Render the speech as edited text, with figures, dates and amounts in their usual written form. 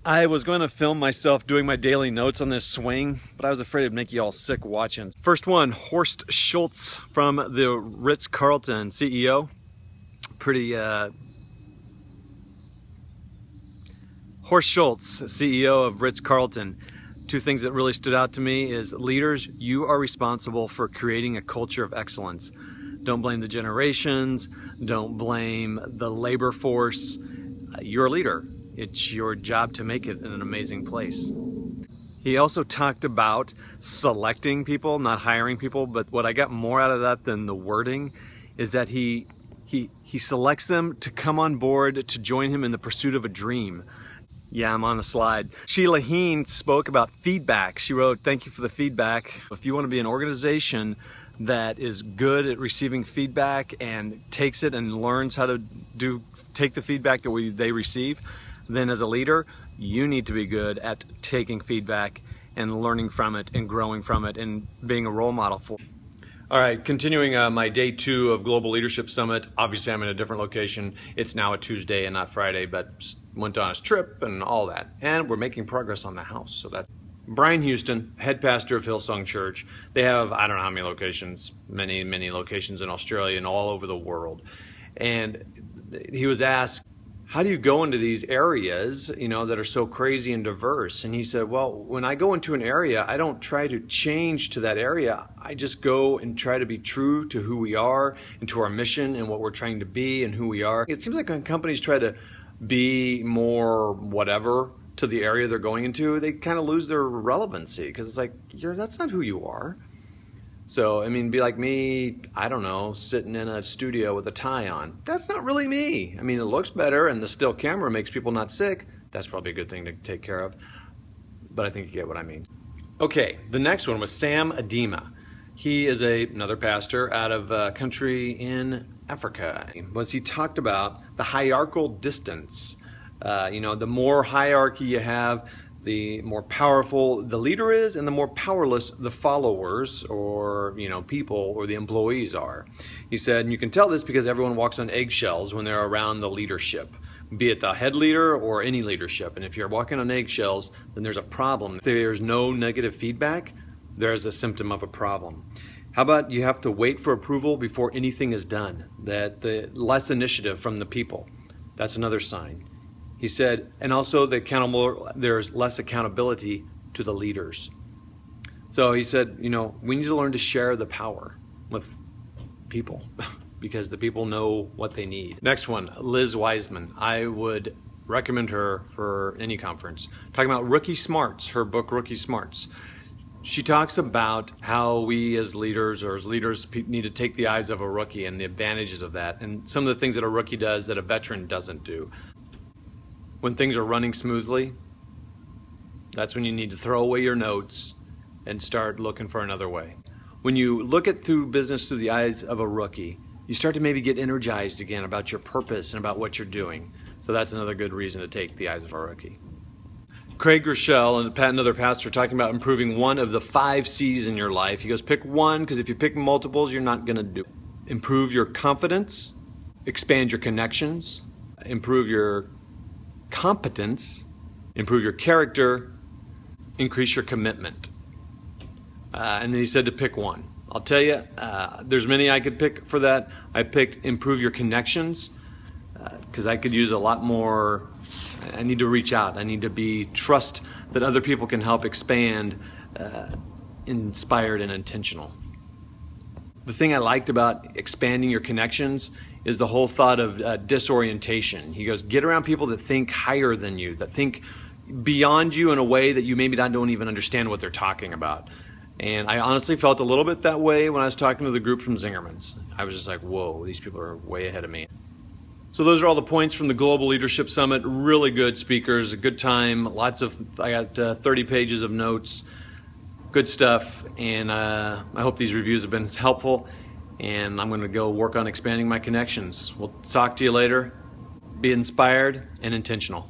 I was going to film myself doing my daily notes on this swing, but I was afraid it'd make you all sick watching. First one, Horst Schultz from the Ritz-Carlton, CEO. Horst Schultz, CEO of Ritz-Carlton. Two things that really stood out to me is leaders, you are responsible for creating a culture of excellence. Don't blame the generations, don't blame the labor force. You're a leader. It's your job to make it an amazing place. He also talked about selecting people, not hiring people, but what I got more out of that than the wording is that he selects them to come on board to join him in the pursuit of a dream. Yeah, I'm on the slide. Sheila Heen spoke about feedback. She wrote, "Thank you for the feedback." If you want to be an organization that is good at receiving feedback and takes it and learns how to take the feedback that they receive, then as a leader, you need to be good at taking feedback and learning from it and growing from it and being a role model for it. All right, continuing my day 2 of Global Leadership Summit. Obviously, I'm in a different location. It's now a Tuesday and not Friday, but went on a trip and all that. And we're making progress on the house. So that's Brian Houston, head pastor of Hillsong Church. They have, I don't know how many locations, many locations in Australia and all over the world. And he was asked, how do you go into these areas, that are so crazy and diverse? And he said, well, when I go into an area, I don't try to change to that area. I just go and try to be true to who we are and to our mission and what we're trying to be and who we are. It seems like when companies try to be more whatever to the area they're going into, they kind of lose their relevancy because it's like, that's not who you are. So, be like me, I don't know, sitting in a studio with a tie on. That's not really me. It looks better and the still camera makes people not sick. That's probably a good thing to take care of. But I think you get what I mean. Okay, the next one was Sam Edem. He is another pastor out of a country in Africa. He talked about the hierarchical distance. The more hierarchy you have, the more powerful the leader is and the more powerless the followers or people or the employees are. He said, and you can tell this because everyone walks on eggshells when they're around the leadership, be it the head leader or any leadership. And if you're walking on eggshells, then there's a problem. If there's no negative feedback, there's a symptom of a problem. How about you have to wait for approval before anything is done? That the less initiative from the people, that's another sign. He said, and also there's less accountability to the leaders. So he said, we need to learn to share the power with people because the people know what they need. Next one, Liz Wiseman. I would recommend her for any conference. Talking about Rookie Smarts, her book, Rookie Smarts. She talks about how we as leaders need to take the eyes of a rookie and the advantages of that and some of the things that a rookie does that a veteran doesn't do. When things are running smoothly, that's when you need to throw away your notes and start looking for another way. When you look through business through the eyes of a rookie, you start to maybe get energized again about your purpose and about what you're doing. So that's another good reason to take the eyes of a rookie. Craig Rochelle, another pastor, talking about improving one of the 5 C's in your life. He goes, pick one, because if you pick multiples, you're not going to do it. Improve your confidence, expand your connections, improve your competence, improve your character, increase your commitment. And then he said to pick one. I'll tell you, there's many I could pick for that. I picked improve your connections because I could use a lot more. I need to reach out. I need to trust that other people can help expand, inspired and intentional. The thing I liked about expanding your connections is the whole thought of disorientation. He goes, get around people that think higher than you, that think beyond you in a way that you maybe don't even understand what they're talking about. And I honestly felt a little bit that way when I was talking to the group from Zingerman's. I was just like, whoa, these people are way ahead of me. So those are all the points from the Global Leadership Summit. Really good speakers, a good time. I got 30 pages of notes, good stuff. And I hope these reviews have been helpful. And I'm going to go work on expanding my connections. We'll talk to you later. Be inspired and intentional.